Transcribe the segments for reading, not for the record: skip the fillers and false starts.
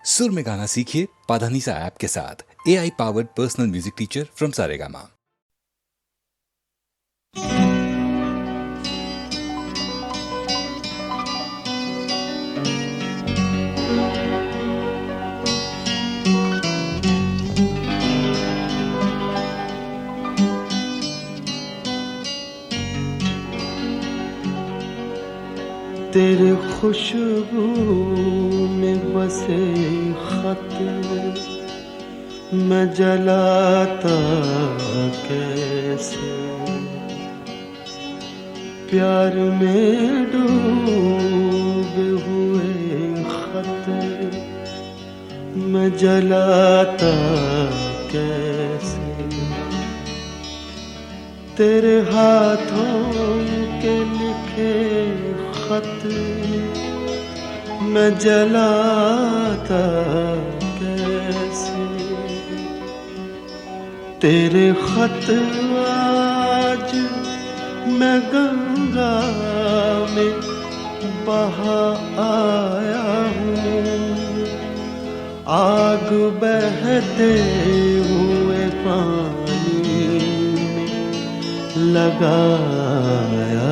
सुर में गाना सीखिए पाधानीसा ऐप के साथ। AI powered personal music teacher from Saregama. तेरे खुशबू में बसे खत मैं जलाता कैसे, प्यार में डूबे हुए खत मैं जलाता कैसे। तेरे हाथों के लिखे खत मैं जलाता कैसे। तेरे खत आज मैं गंगा में बहा आया हूँ, आग बहते हुए पानी में लगाया।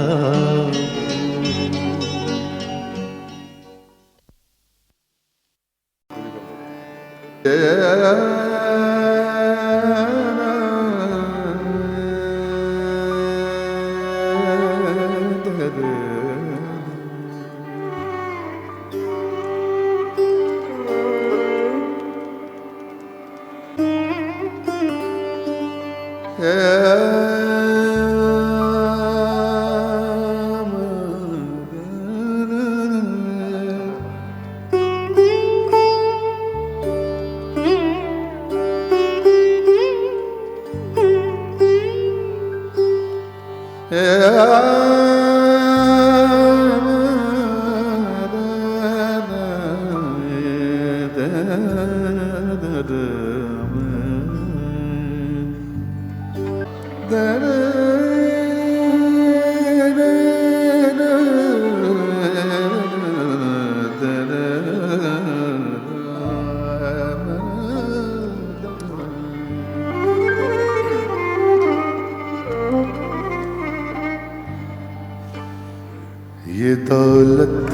ये दौलत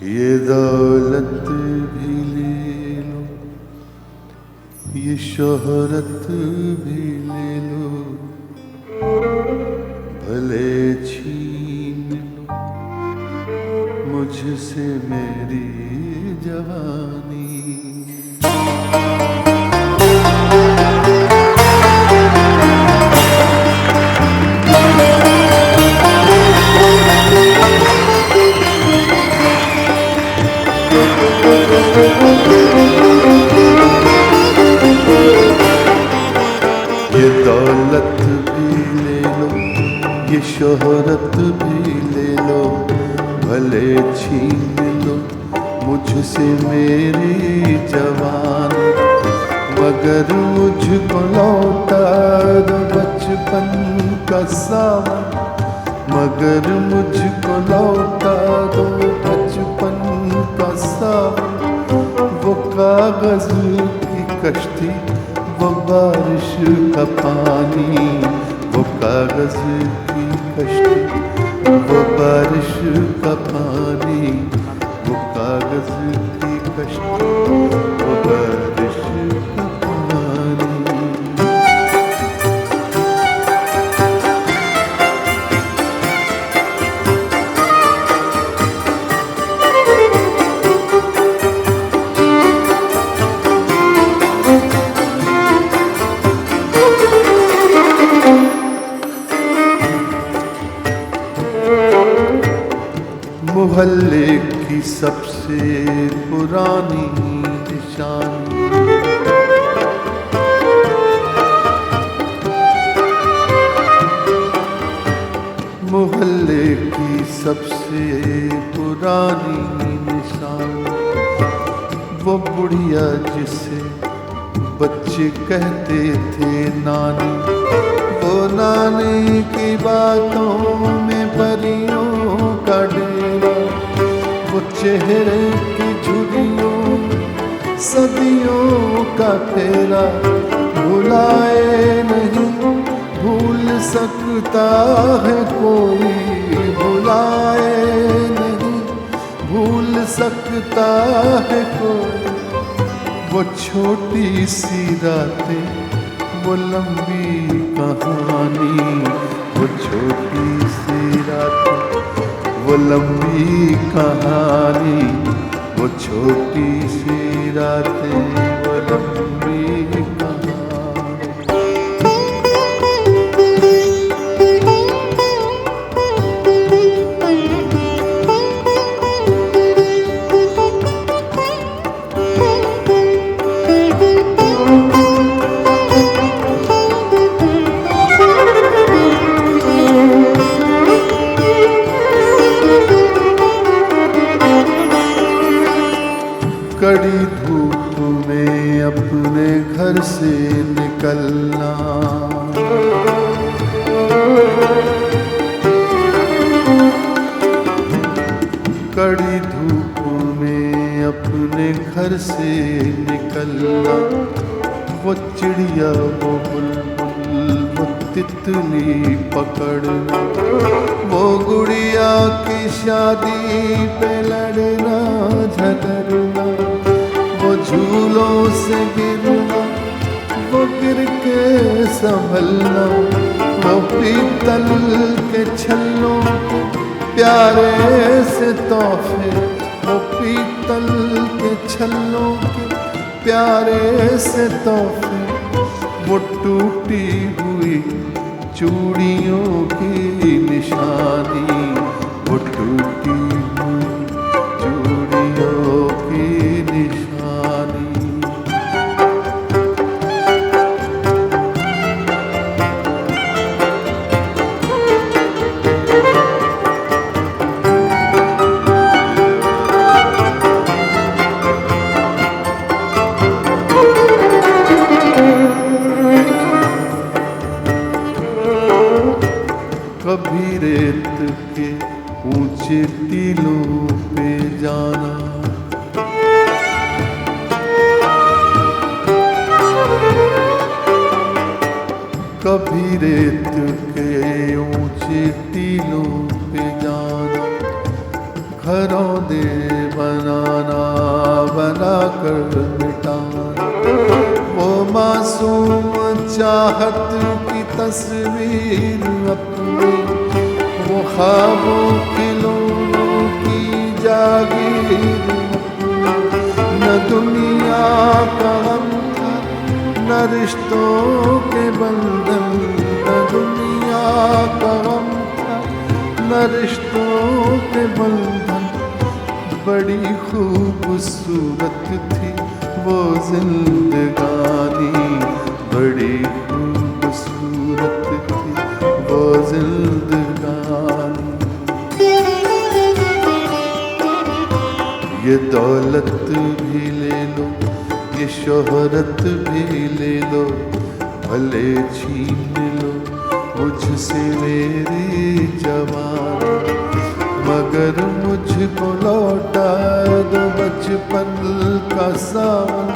ये दौलत भी ले लो, ये शोहरत भी ले लो, भले छीन लो मुझसे मेरी जवानी। ये दौलत भी ले लो, ये शोहरत भी ले लो, भले छीन लो मुझसे मेरी जवान, मगर मुझको लौटा दो बचपन का सावन, मगर मुझको लौटा दो बचपन का सावन। वो कागज की कश्ती, वो बारिश का पानी, वो कागज की कश्ती, वो बारिश का पानी, वो कागज की कश्ती, वो बारिश का पानी। मोहल्ले की सबसे पुरानी निशानी, मोहल्ले की सबसे पुरानी निशानी, वो बुढ़िया जिसे बच्चे कहते थे नानी, वो नानी की बातों में परियों का डेरा, वो चेहरे की झुर्रियों सदियों का फेरा, भुलाए नहीं भूल सकता है कोई, भुलाए नहीं भूल सकता है कोई। वो छोटी सी रातें, वो लंबी कहानी, वो छोटी सी रातें, वो लंबी कहानी, वो छोटी सी रातें, वो लंबी कहानी। कड़ी धूप में अपने घर से निकलना, कड़ी धूप में अपने घर से निकलना, वो चिड़िया वो बुलबुल वो तितली पकड़ना, वो गुड़िया की शादी पे लड़ना झगड़ना, वो झूलों से गिरना, वो गिर के संभलना, वो पीतल के छल्लों के प्यारे से तोहफे, वो पीतल के छल्लों के प्यारे से तोहफे, वो टूटी हुई चूड़ियों की निशानी, वो टूटी हुई चूड़ियों की निशानी। कभी रेत के ऊंचे टीलों पे जाना, कभी रेत के ऊंचे टीलों पे जाना, घरौंदे बनाना बनाकर मिटाना, वो मासूम चाहत की तस्वीर अपनी, वो ख्वाबों खिलौनों की जागीर अपनी, न दुनिया का गम था न रिश्तों के बंधन, न दुनिया का गम था न रिश्तों के बंधन। बड़ी खूबसूरत थी वो जिंदगानी, बड़ी खूबसूरत थी वो जिंदगानी। ये दौलत भी ले लो, ये शोहरत भी ले लो, भले छीन लो मुझसे मेरी जवानी, मगर मुझको लौटा दो बचपन का सावन,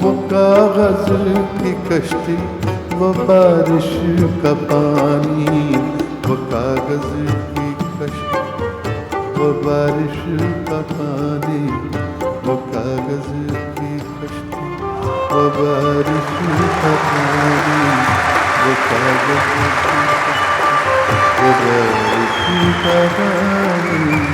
वो कागज की कश्ती वो बारिश का पानी, वो कागज की कश्ती वो बारिश का पानी, वो कागज की कश्ती वो बारिश का पानी, वो कागज की कश्ती वो बारिश का पानी।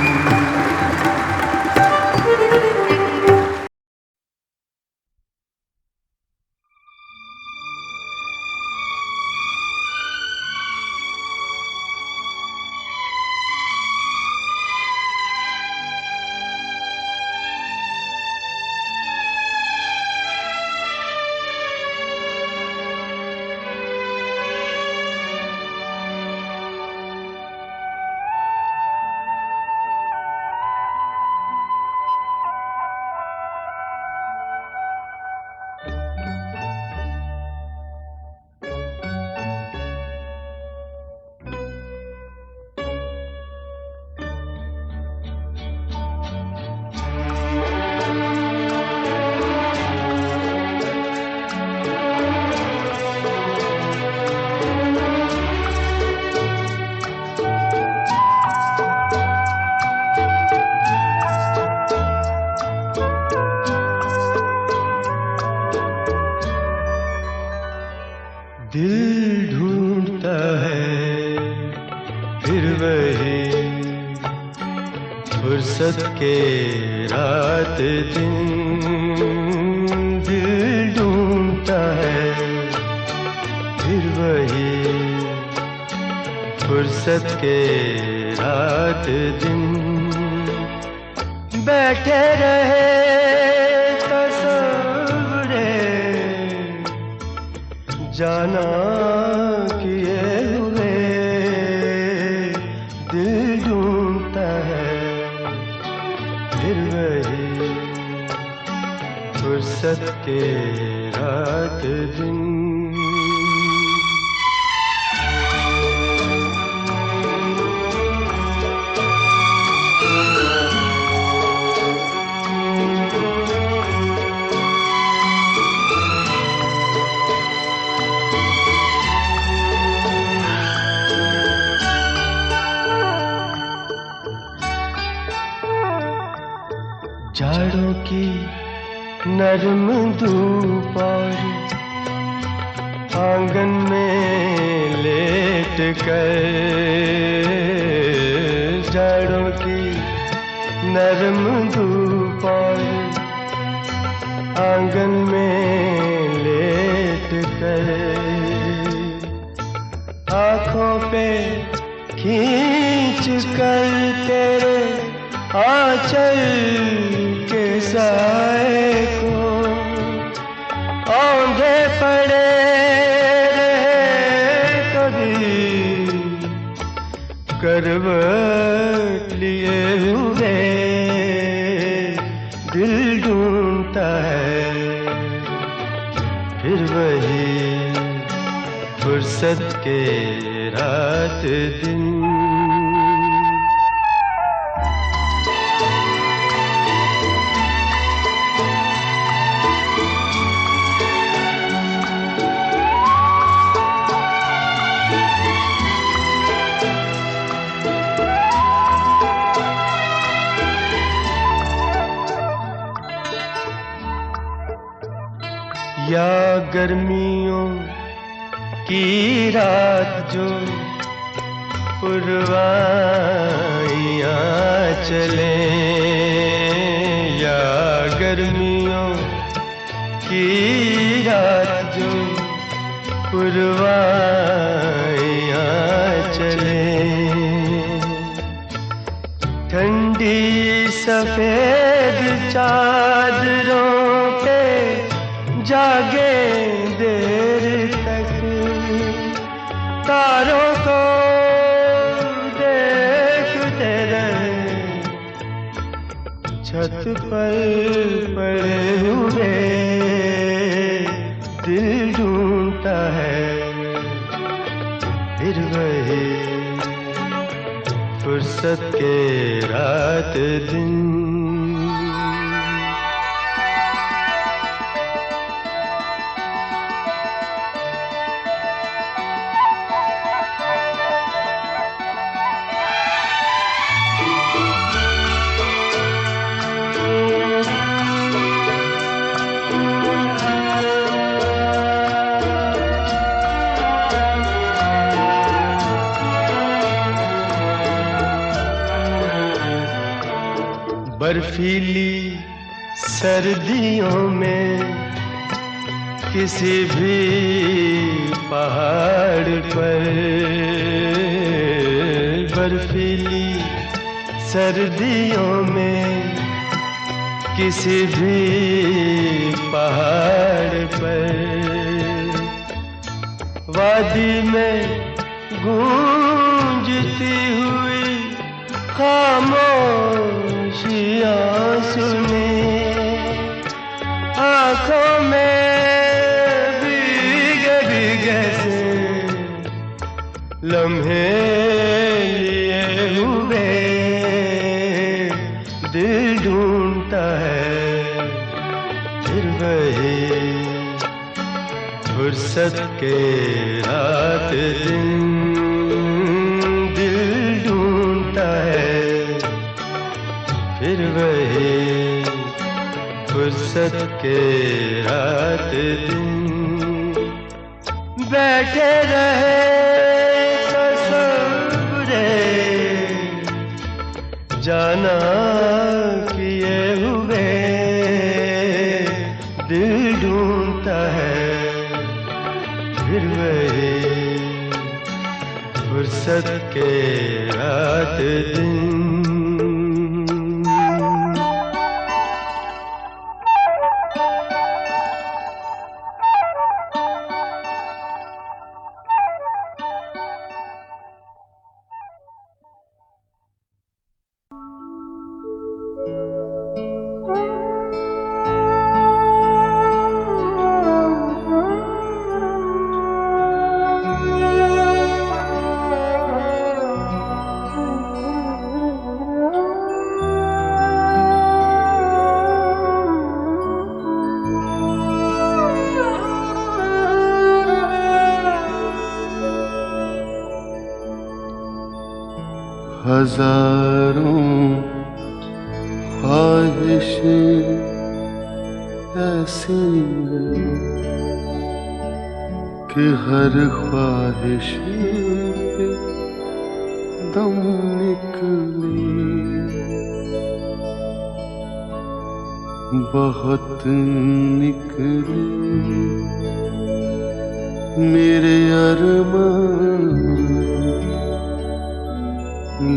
दिल ढूंढता है फिर वही फुर्सत के रात दिन, दिल ढूंढता है फिर वही फुर्सत के रात दिन। बैठे रहे तस्वुरे जाना किए हुए, दिल ढूंढता है फिर वही फुर्सत के रात दिन। जाड़ों की नरम धूप और आंगन में लेट कर, जाड़ों की नरम धूप और आंगन में लेट कर, आँखों पे खींच कर तेरे आंचल के साए को औंधे पड़े रहे कभी करवट लिए हुए, दिल ढूंढता है फिर वही फुर्सत के रात दिन। या गर्मियों की रात जो पुरवाइयाँ चले, या गर्मियों की रात जो पुरवाइयाँ चले, ठंडी सफेद चादरों पे जागे देर तक, तारों को देखते रहे छत पर पड़े हुए, दिल ढूंढता है फिर वही फुर्सत के रात दिन। बर्फीली सर्दियों में किसी भी पहाड़ पर, बर्फीली सर्दियों में किसी भी पहाड़ पर, वादी में गूंजती हुई खामोशियाँ सुने, आँखों में भीगे भीगे से लम्हे लिए हुए, दिल ढूंढता है फिर वही फुर्सत के रात दिन, दिल ढूंढता है फिर वही फुर्सत के रात दिन। बैठे रहे तसव्वुरे जाना किए हुए दिल ढूंढता है फिर वही फुर्सत के रात दिन। हजारों ख्वाहिशें ऐसी कि हर ख्वाहिश पे दम निकले, बहुत निकले मेरे अरमान,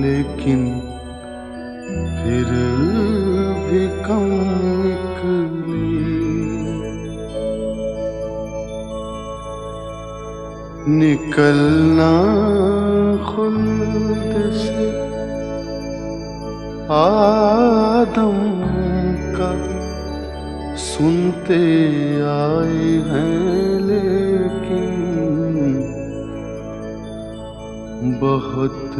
लेकिन फिर भी कम निकले। निकलना खुद से आदम का सुनते आए हैं, लेकिन बहुत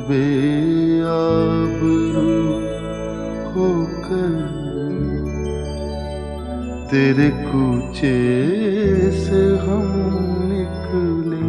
बेआबरू होकर तेरे कूचे से हम निकले।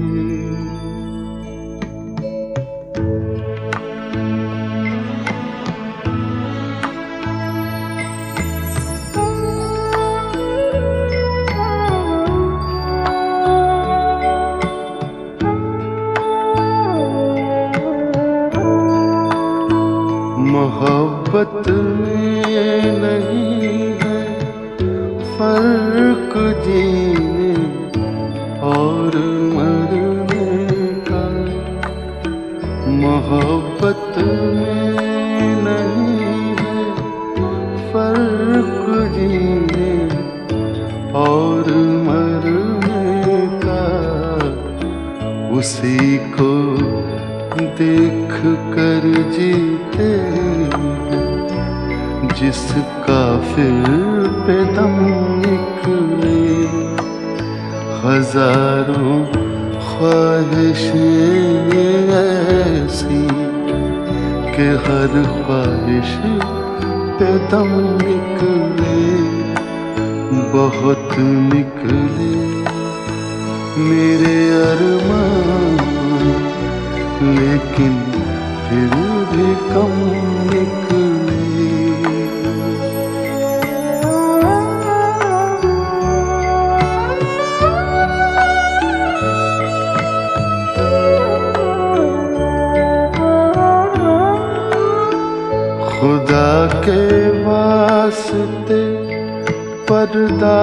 मोहब्बत में नहीं है फर्क जीने और मरने का, मोहब्बत में नहीं है फर्क जीने और मरने का। उसी को देख कर जीते जिसका फिर पे दम निकले। हजारों ख्वाहिशें ऐसी कि हर ख्वाहिश पे दम निकले, बहुत निकले मेरे अरमान, लेकिन फिर भी कम निकले। खुदा के वास्ते पर्दा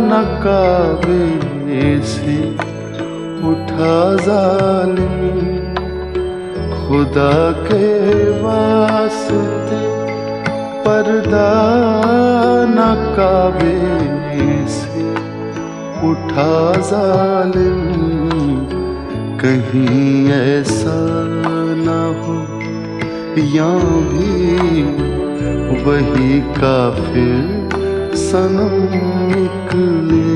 नकाबे से उठा जालिम, खुदा के वास्ते पर्दा नकाबे से उठा जालिम। कहीं ऐसा ना हो या भी वही काफिर सनम निकले।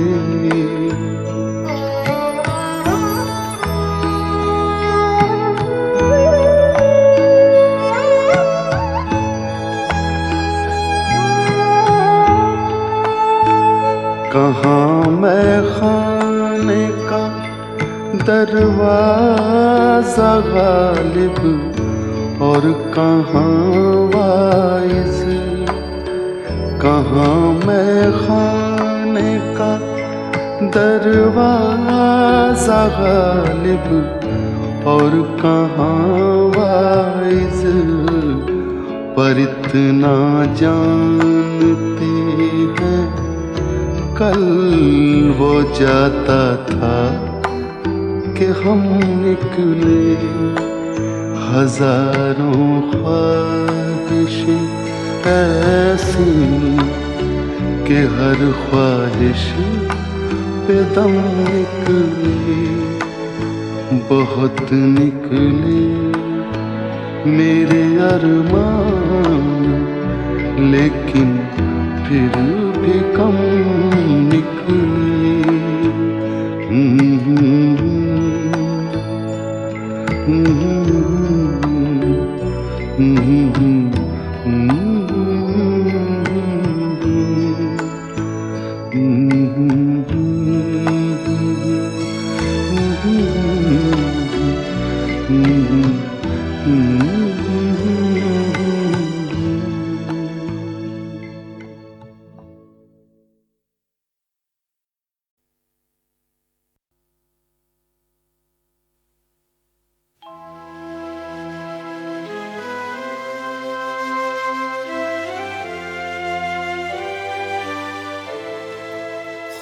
कहाँ मैं खाने का दरवाजा गालिब और कहाँ वाइज, कहाँ मैं खाने का दरवाज़ा गालिब और कहाँ वाइज़, पर इतना जानते हैं कल वो जाता था कि हम निकले। हजारों ख्वाहिशें ऐसी कि हर ख्वाहिश पे दम निकले। बहुत निकले मेरे अरमान, लेकिन फिर भी कम निकले।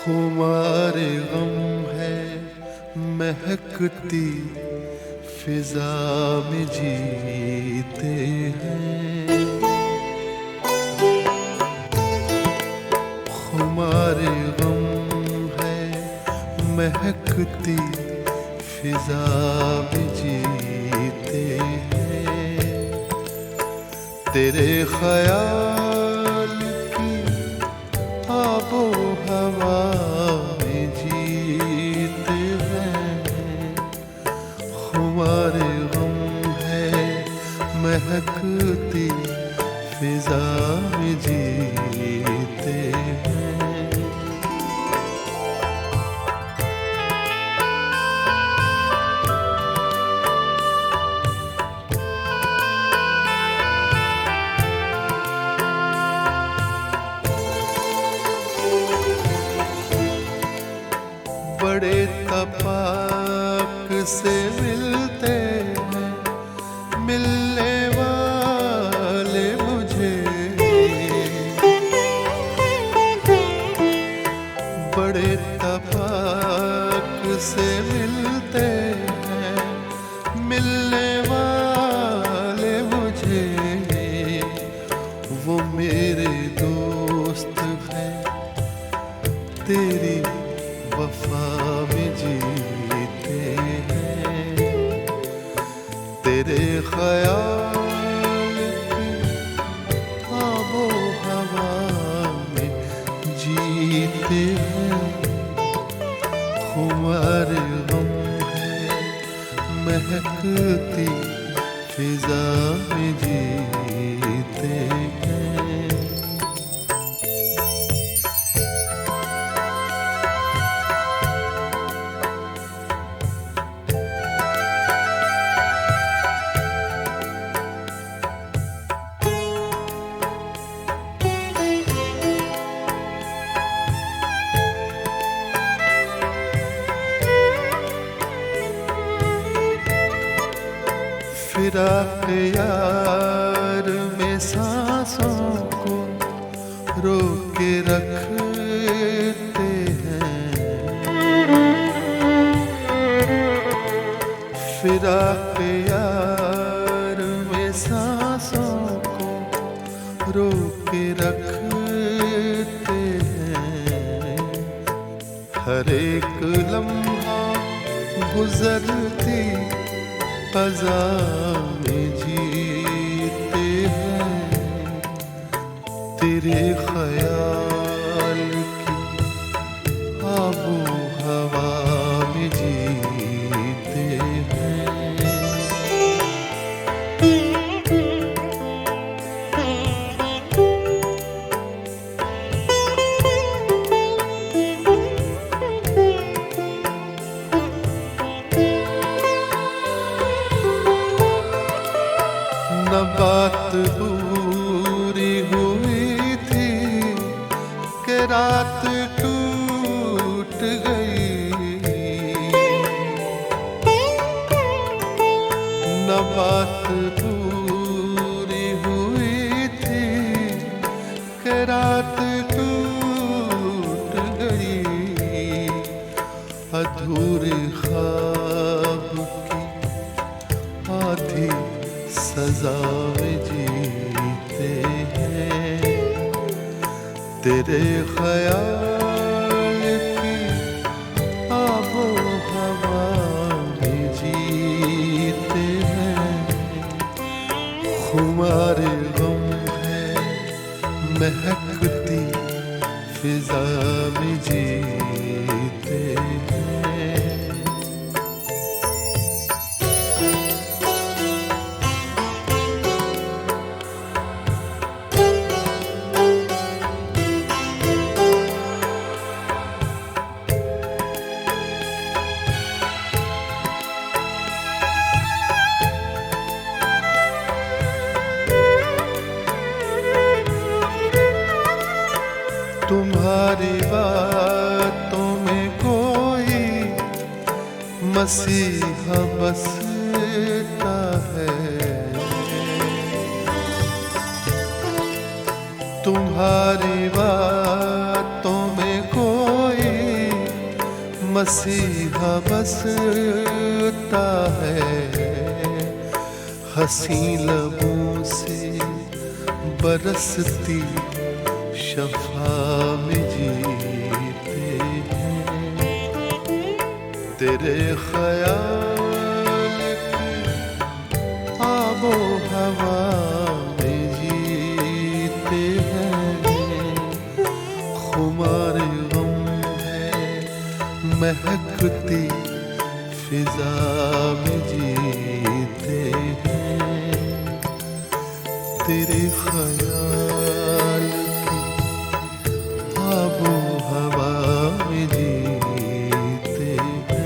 खुमारे गम है महकती फिजा में जीते हैं। खुमारे गम है महकती फिजा में जीते हैं। तेरे ख्याल की आबो हवा में जीते हैं। खुमारे गम है महकती फिजा में जीते हैं। बड़े तपाक से मिलते हैं मिलने वाले मुझे। बड़े तपाक से मिलते हैं मिलने वाले मुझे। वो मेरे दोस्त हैं तेरी वफा में जीते हैं। तेरे ख्याल की आबो हवा में जीते हैं। खुमारे गम है महकती फिजा में जीते हैं। फिराक यार में सांसों को रोक के रखते हैं। फिराक यार में सांसों को रोक के रखते हैं। हर एक लम्हा गुजरती फ़ज़ा में जीते हैं। तेरे ख्याल की आबो हवा में जीते हैं। न बात पूरी हुई थी पूरे ख्वाब की आधी सजा में जीते हैं, तेरे ख्याल की आबो हवा में जीते हैं। खुमार गम है महकती फिजा में जीते हैं। तुम्हारी बातों में कोई मसीहा बसता है, तुम्हारी बातों में कोई मसीहा बसता है। हंसी लबों से बरसती शफा में जीते हैं, तेरे ख्याल की आबो हवा में जीते हैं। खुमार गम है महकती फिजा में जीते हैं, तेरे ख्याल आबो हवा में जीते हैं।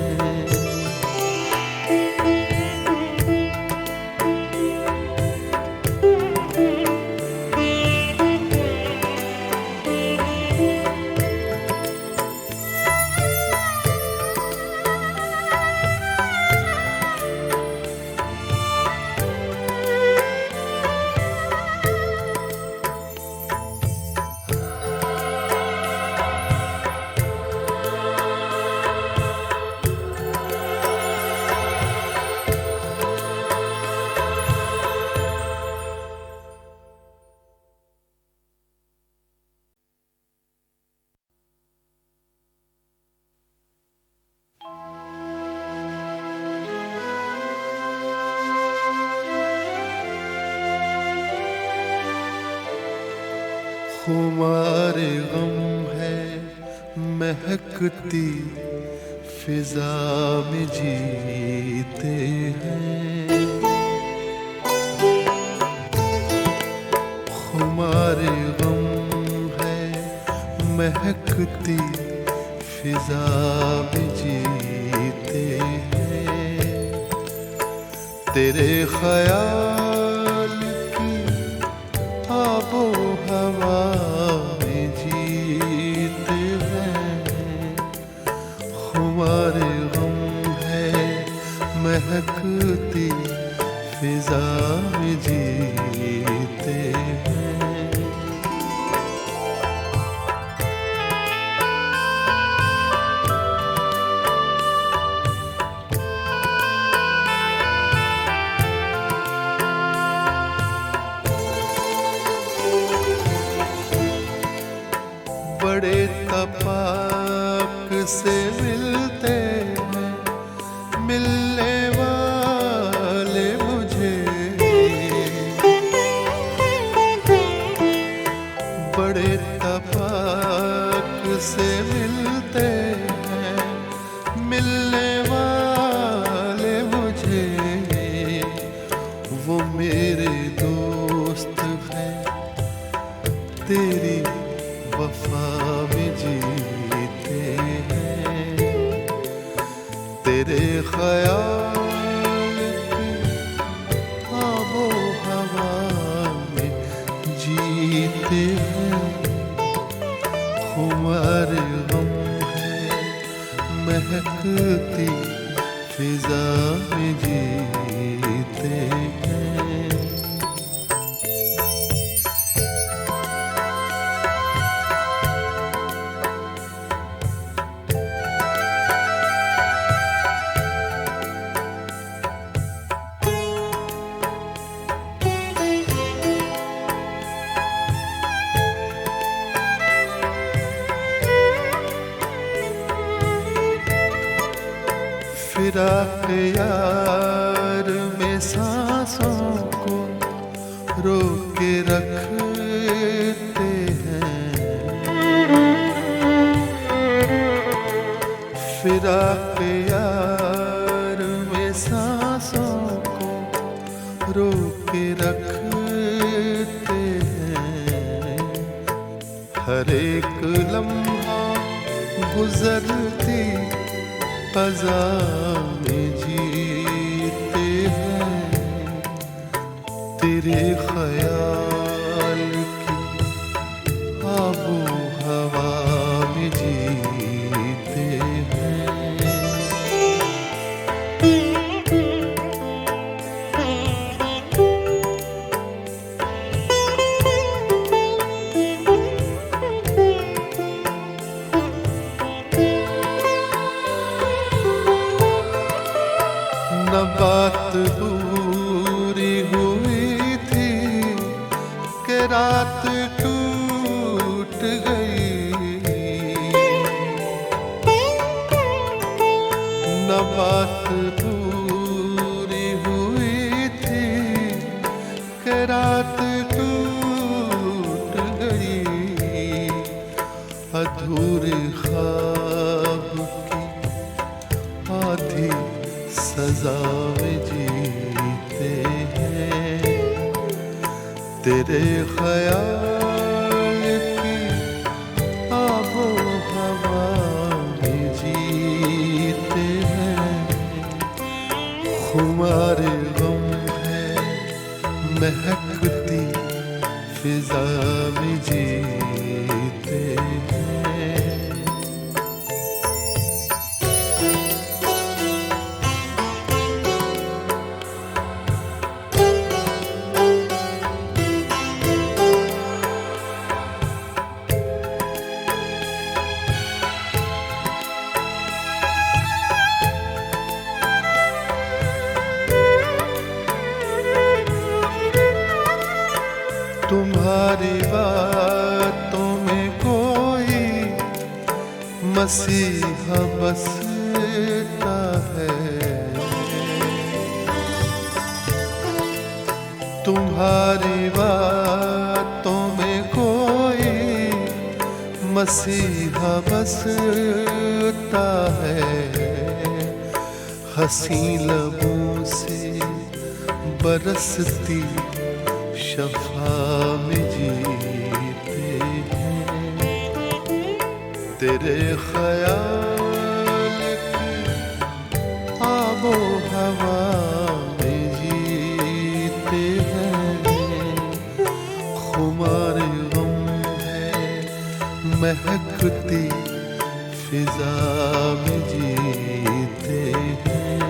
खुमार गम है महकती फिजा में जीते हैं। खुमार गम है महकती फिजा में जीते हैं, तेरे ख्याल की आबो हवा में जीते हैं। खुमार गम है महकती फिजा में जीते हैं। बड़े तपाक से मिलते हैं मिलने वाले मुझे, बड़े तपाक से मिलते हैं मिलने वाले मुझे। वो मेरे दोस्त हैं तेरी वफा में जीते हैं, तेरे ख्याल की आबो हवा में जीते हैं। खुमार गम है महकती फिजा में जीते हैं। फिराक यार में सांसों को रोक के रखते हैं। फिराक यार में सांसों को रोक के रखते हैं। हर एक लम्हा गुजरती क़ज़ा में जीते हैं। तेरे ख्याल की आबो हवा में जीते हैं। न बात पूरी हुई थी कि रात टूट गई। न बात पूरी हुई थी कि रात टूट गई। अधूरे ख्वाब की आधी सजा में जीते हैं। तेरे ख्याल की आबो हवा में जीते हैं। खुमार गम है महकती फिजा में जीते हैं। तुम्हारी बातों में कोई मसीहा बसता है। तुम्हारी बातों में कोई मसीहा बसता है। हंसी लबों से बरसती शफा में जीते हैं। तेरे ख्याल की आबो हवा में जीते हैं। खुमार गम है महकती फिजा में जीते हैं।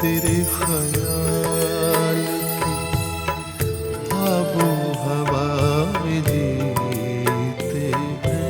तेरे ख्याल आबो हवा में जीते हैं।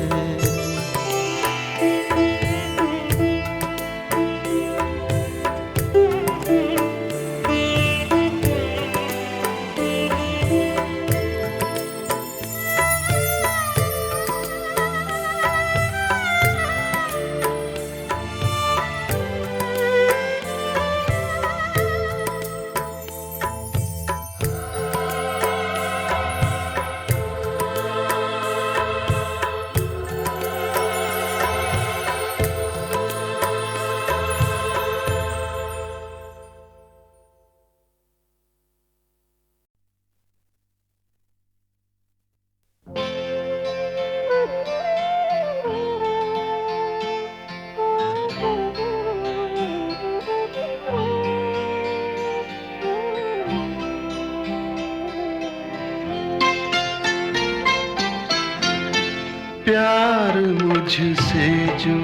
प्यार मुझसे जो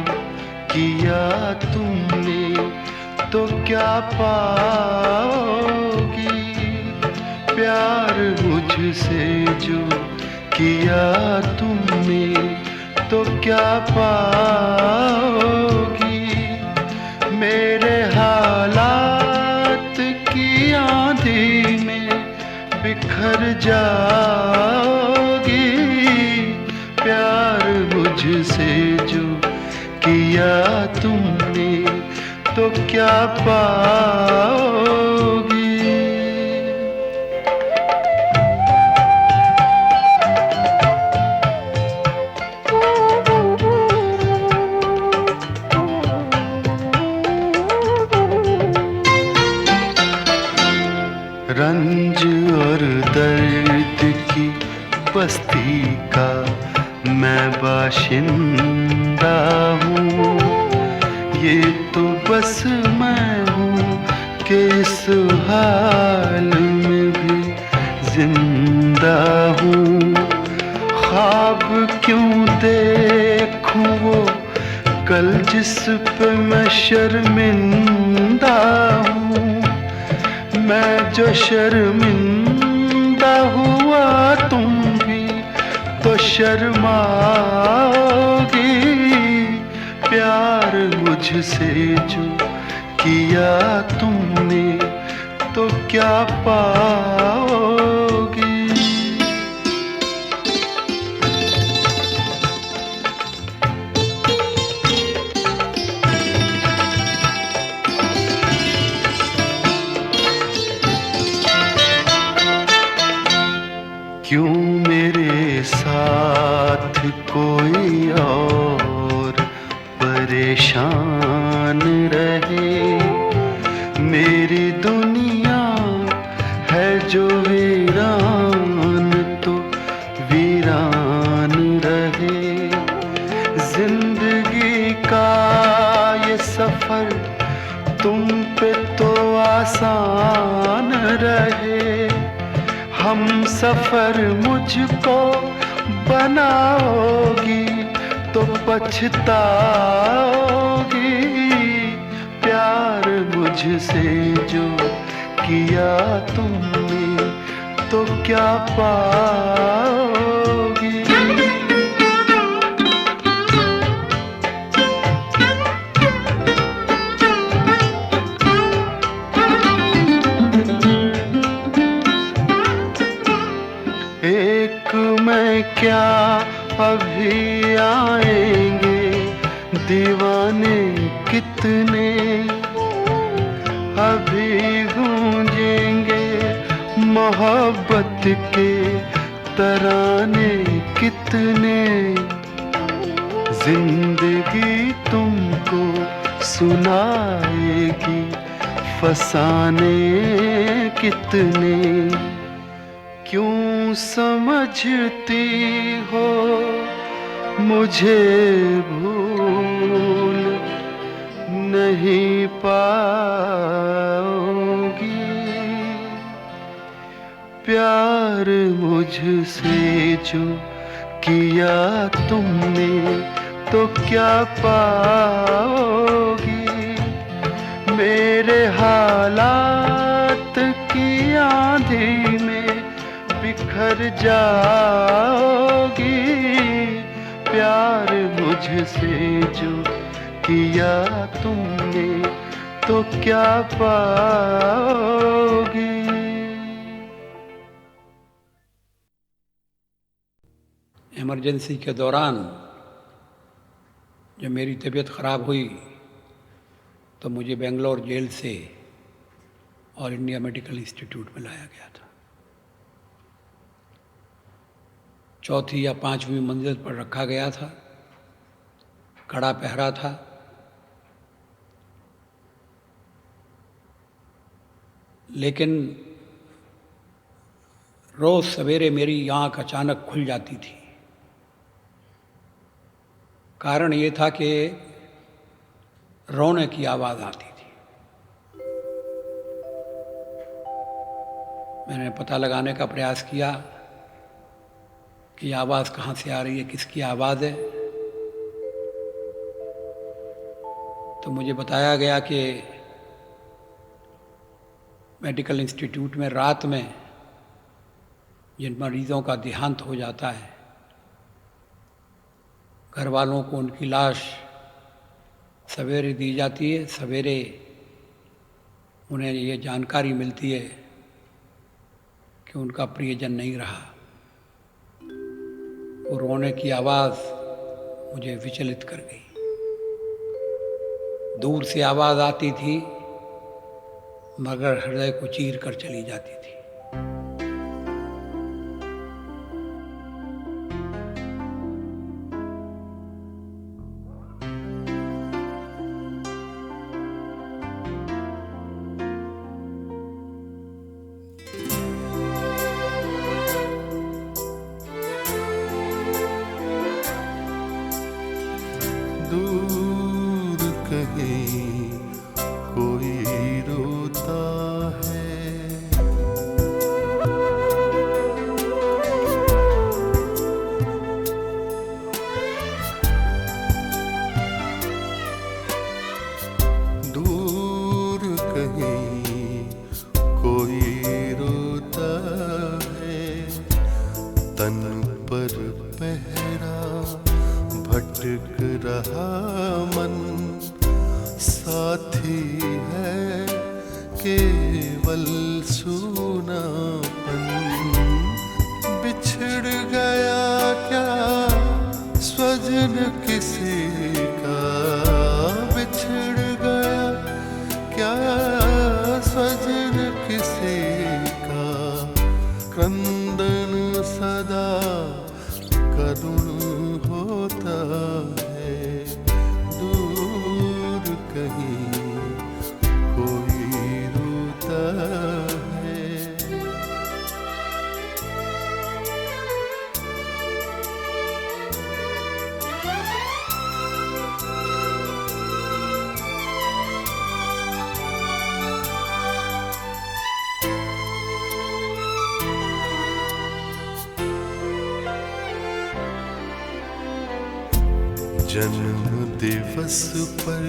किया तुमने तो क्या पाओगी। प्यार मुझसे जो किया तुमने तो क्या पाओगी। मेरे हालात की आंधी में बिखर जाओगी। प्यार मुझसे जो किया तुमने तो क्या पाओगी। रंज और दर्द की बस्ती का मैं बाशिंदा हूँ, ये तो बस मैं हूँ कि इस हाल में भी जिंदा हूँ। ख्वाब क्यों देखूं वो कल जिस पे मैं शर्मिंदा हूँ। मैं जो शर्मिंदा हुआ तुम भी तो शर्माओगी। प्यार मुझसे जो किया तुमने तो क्या पाओगी। क्यों मेरे साथ कोई और परेशान रहे। मेरी दुनिया है जो वीरान तो वीरान रहे। जिंदगी का ये सफर तुम पे तो आसान रहे। हम सफर मुझको बनाओगी तो पछताओगी। प्यार मुझसे जो किया तुमने तो क्या पाओगी। एक मैं क्या अभी आएंगे दीवाने कितने। अभी गूंजेंगे मोहब्बत के तराने कितने। जिंदगी तुमको सुनाएगी फसाने कितने। क्यों समझती हो मुझे भूल नहीं पाओगी। प्यार मुझसे जो किया तुमने तो क्या पाओगी। मेरे हालात की आंधी में बिखर जाओगी। प्यार मुझसे जो किया तुमने तो क्या पाओगी। इमरजेंसी के दौरान जब मेरी तबीयत ख़राब हुई तो मुझे बेंगलोर जेल से और इंडिया मेडिकल इंस्टीट्यूट में लाया गया था। चौथी या पांचवी मंजिल पर रखा गया था। कड़ा पहरा था। लेकिन रोज़ सवेरे मेरी आँख अचानक खुल जाती थी। कारण ये था कि रोने की आवाज़ आती थी। मैंने पता लगाने का प्रयास किया कि आवाज़ कहाँ से आ रही है, किसकी आवाज़ है। तो मुझे बताया गया कि मेडिकल इंस्टीट्यूट में रात में जिन मरीज़ों का देहांत हो जाता है, घर वालों को उनकी लाश सवेरे दी जाती है। सवेरे उन्हें ये जानकारी मिलती है कि उनका प्रियजन नहीं रहा। वो रोने की आवाज़ मुझे विचलित कर गई। दूर से आवाज़ आती थी मगर हृदय को चीर कर चली जाती थी। दूर कहीं कोई रोता है, दूर कहीं कोई रोता है, तन पर पहरा भटक रहा मन, साथी है केवल सूनापन। बिछड़ गया क्या स्वजन किसी का, बिछड़ गया क्या स्वजन किसी का, क्रंदन सदा करुण होता है। दूर कहीं कोई रोता है। जन्म दिवस पर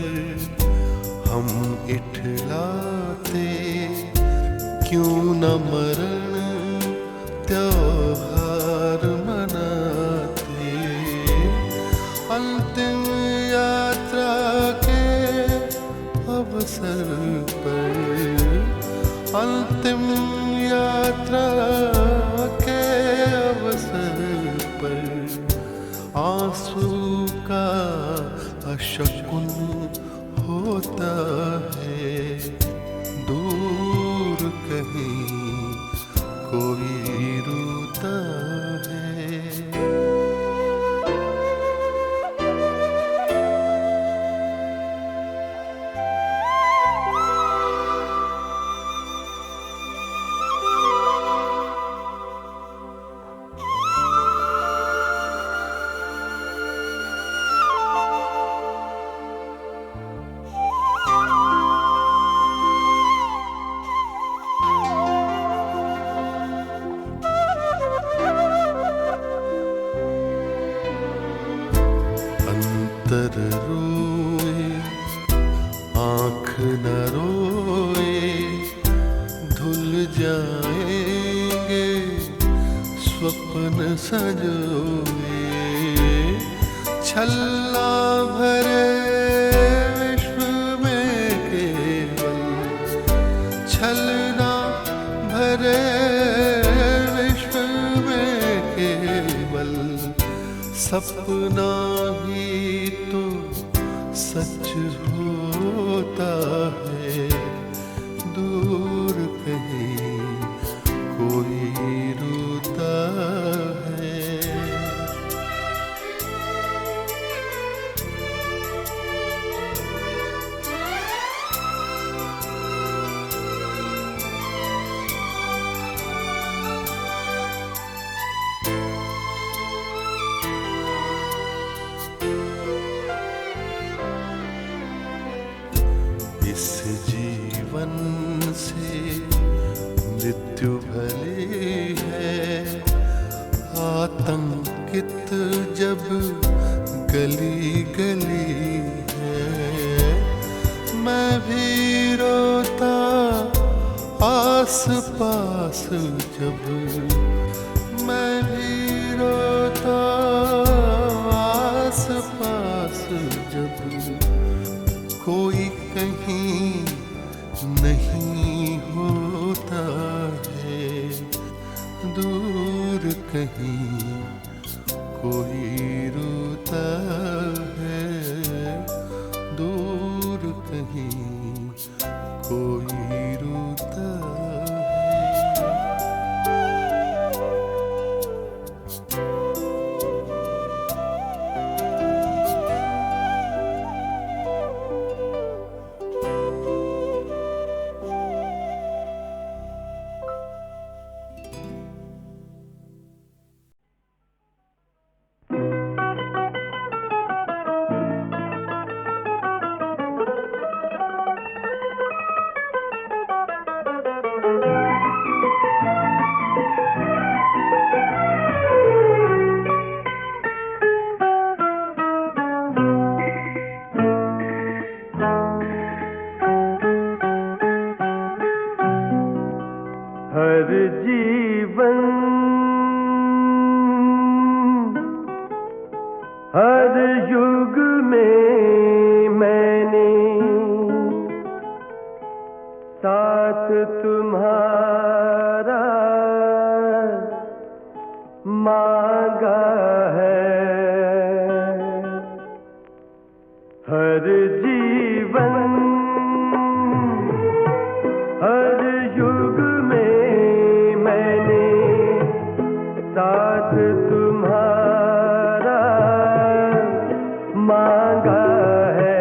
हम इठलाते, क्यों न मरण त्योहार मनाते। अंतिम यात्रा के अवसर पर, अंतिम यात्रा के अवसर पर, आंसू का अशकुन होता है। दूर कहीं कोई रोता है। अंतर रोए आँख न रोए, धुल जाएंगे स्वप्न संजोए। छल्ला भरे विश्व में केवल, छलना भरे विश्व में केवल, सपना ही तो सच होता है। दूर कहीं कोई रोता है। इस जीवन से मृत्यु भली है, आतंकित जब गली गली है। मैं भी रोता आस पास जब, मैं भी रोता आस पास जब, कोई कहीं नहीं होता है। दूर कहीं कोई रोता है, दूर साथ तुम्हारा मांगा है हर जीवन हर युग में मैंने साथ तुम्हारा मांगा है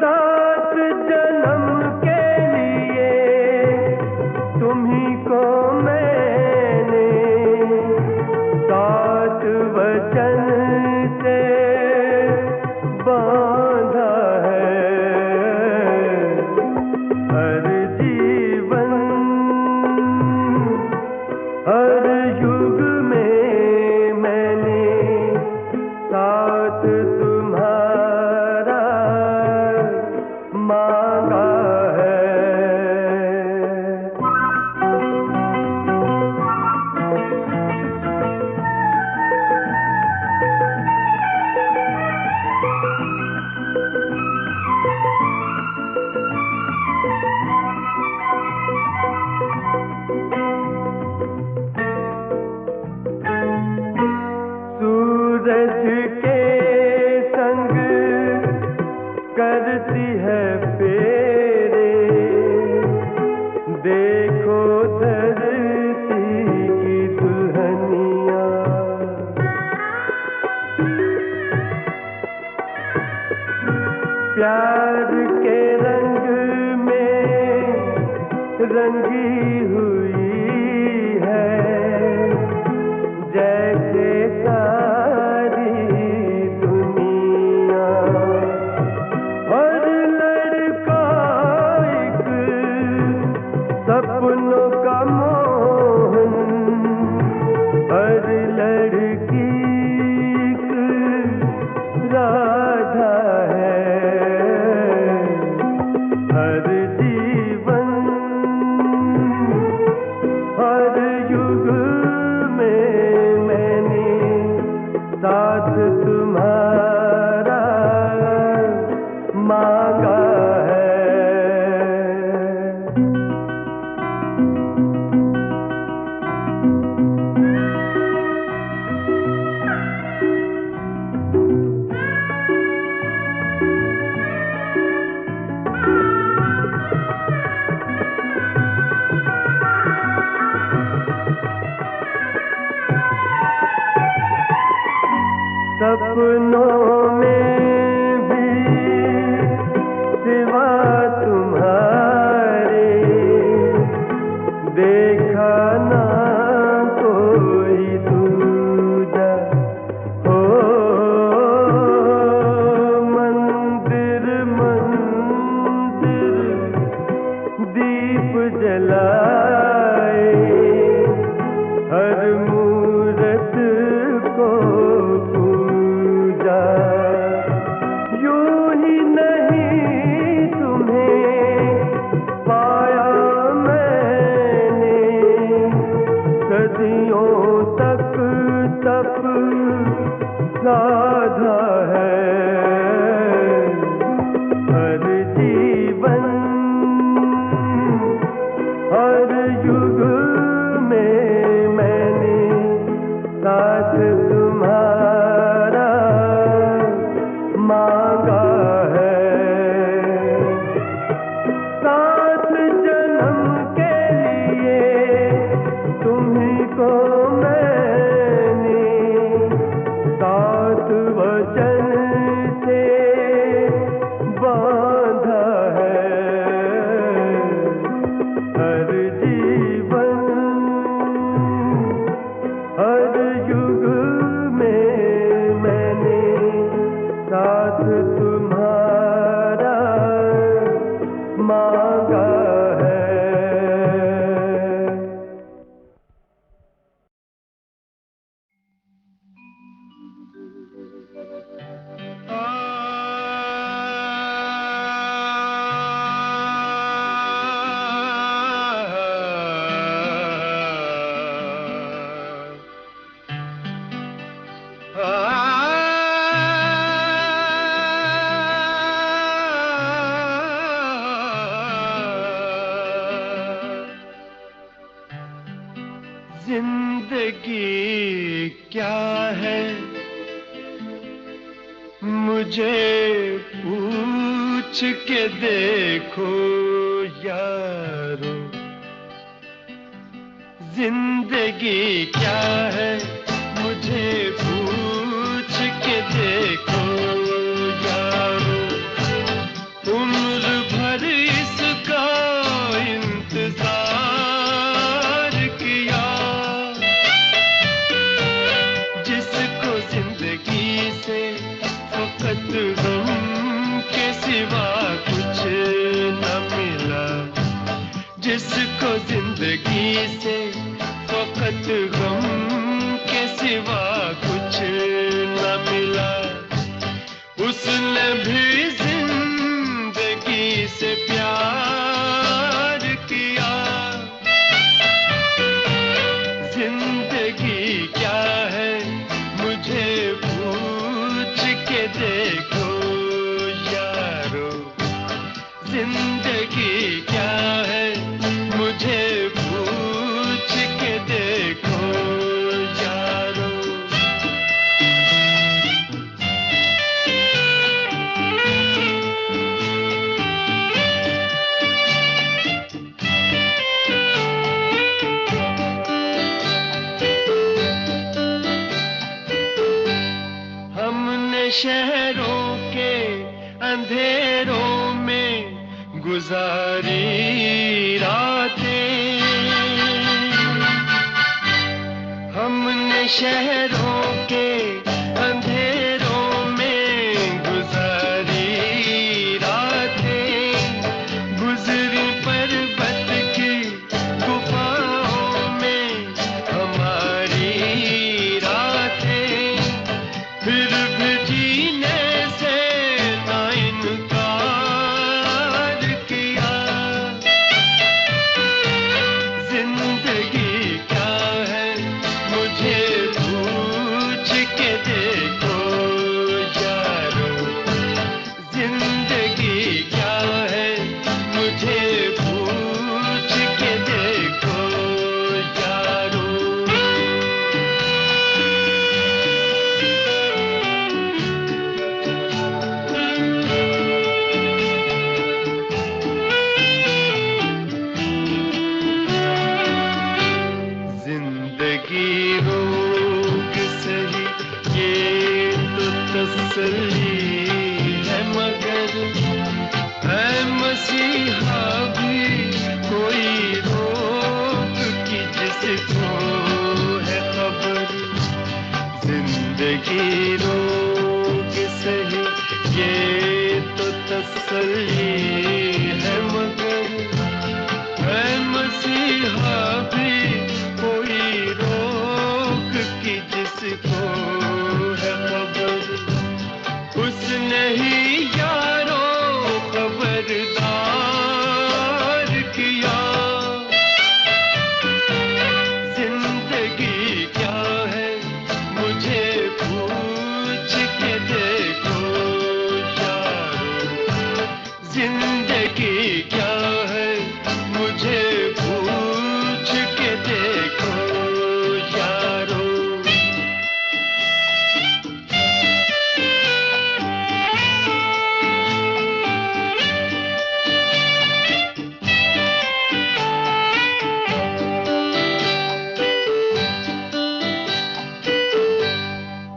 सात जन्म के लिए तुम्ही को मैंने सात वचन से बांधा है हर जीवन हर युग में मैंने साथ तुम्हारा मांगा है सूरज के संग करती है फेरे देखो धरती की दुल्हनिया प्यार के रंग में रंगी हुई है जैसे सारी दुनिया हर लड़का एक सपनों का मोहन हर लड़की एक राधा है हर जीवन हर युग में मैंने साथ तुम्हारा मांगा है सपनों में भी सिवा तुम्हारे देखा ना कोई दूजा हो मंदिर मंदिर दीप जलाए हर मूरत को पूजा यूं ही नहीं तुम्हें पाया मैंने सदियों तक तप साधा है हर जीवन हर युग में मैंने साथ तुम्हारा मांगा है सात जन्म के लिए तुम्ही को मैंने साथ जिंदगी क्या है मुझे पूछ के देखो यारो, जिंदगी क्या है मुझे पूछ के देखो यारो, उम्र भर इसका इंतजार किया, जिसको जिंदगी से फकत गम के सिवा कुछ न मिला, जिसको जिंदगी से फकत गम के सिवा कुछ न मिला, उसने भी जिंदगी से प्यार किया। जिंदगी क्या है मुझे पूछ के देखो यारो, जिंदगी क्या है मुझे पूछ के देखो यारो। हमने शहरों के अंधेरों में गुजारी रातें, हमने शहरों के अंधेरों में गुजारी रातें, गुजरी पर्वत की गुफाओं में हमारी रातें, फिर भी जीने से ना इनकार किया। जिंदगी क्या है मुझे पूछ के देखो यारो, जिंदगी क्या है मुझे पूछ के देखो यारो। जिंदगी रोग सही ये तो तसल्ली है, मगर है मसीहा भी कोई रोग की जिसको है खबर। जिंदगी रोग सही ये तो तसल्ली है, मगर है मसीहा भी कोई रोग की जिसको है खबर। उसने ही यारो खबरदार किया। जिंदगी क्या है मुझे पूछ के देखो यारो, जिंदगी क्या है मुझे पूछ के देखो यारो।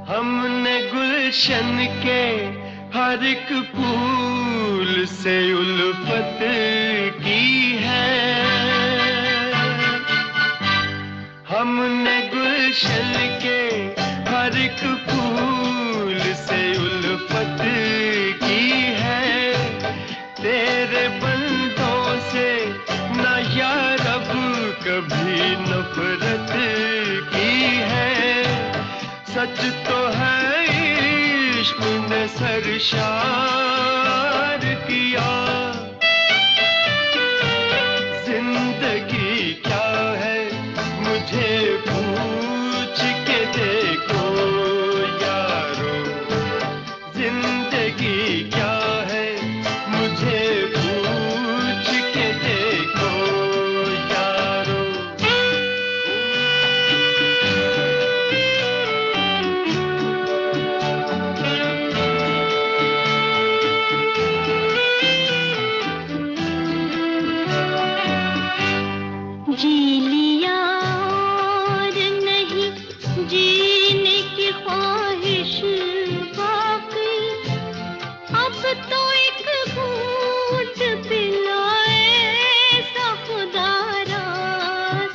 हमने गुलशन के हर एक फूल से उल्फत की है, हमने गुलशन के हर एक फूल से उल्फत की है। तेरे बंदों से ना यार अब कभी नफरत की है। सच तो है इश्क ने सरशार किया। जिंदगी क्या है मुझे पूछ के देखो यारो, जिंदगी क्या है मुझे पूछ के देखो यारो। घूंट पिलाए सा खुदारा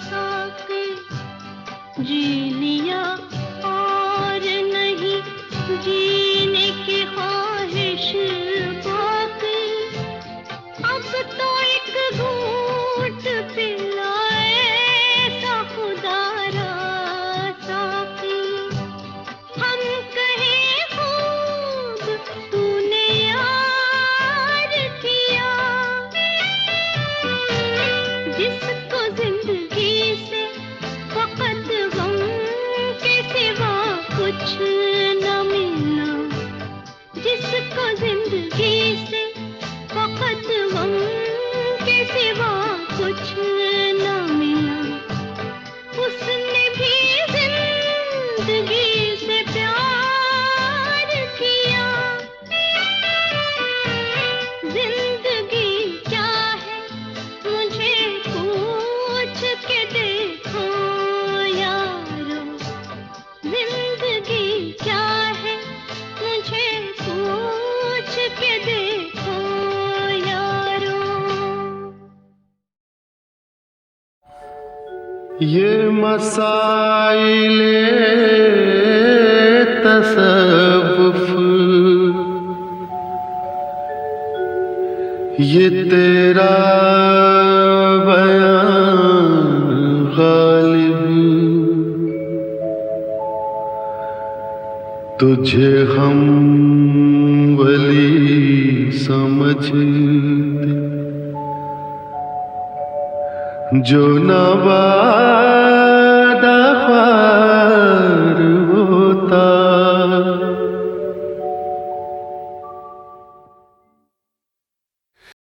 साके जी लिया और नहीं जीने की ख्वाहिश बाकी अब तो एक घूंट पिलाए सा खुदारा साकी हम कहें खूब तूने यार किया जिसको जिंदगी से फकत गम के सिवा कुछ न मिला जिसको जिंदगी से फकत गम के सिवा कुछ न मिला उसने भी जिंदगी से प्यार किया जिंदगी क्या है मुझे पूछ के देखो यारो जिंदगी क्या है मुझे पूछ के देखो यारो ये मसाइले तसव्वुफ ये तेरा बयान गालिब तुझे हम वली समझते जो नवादा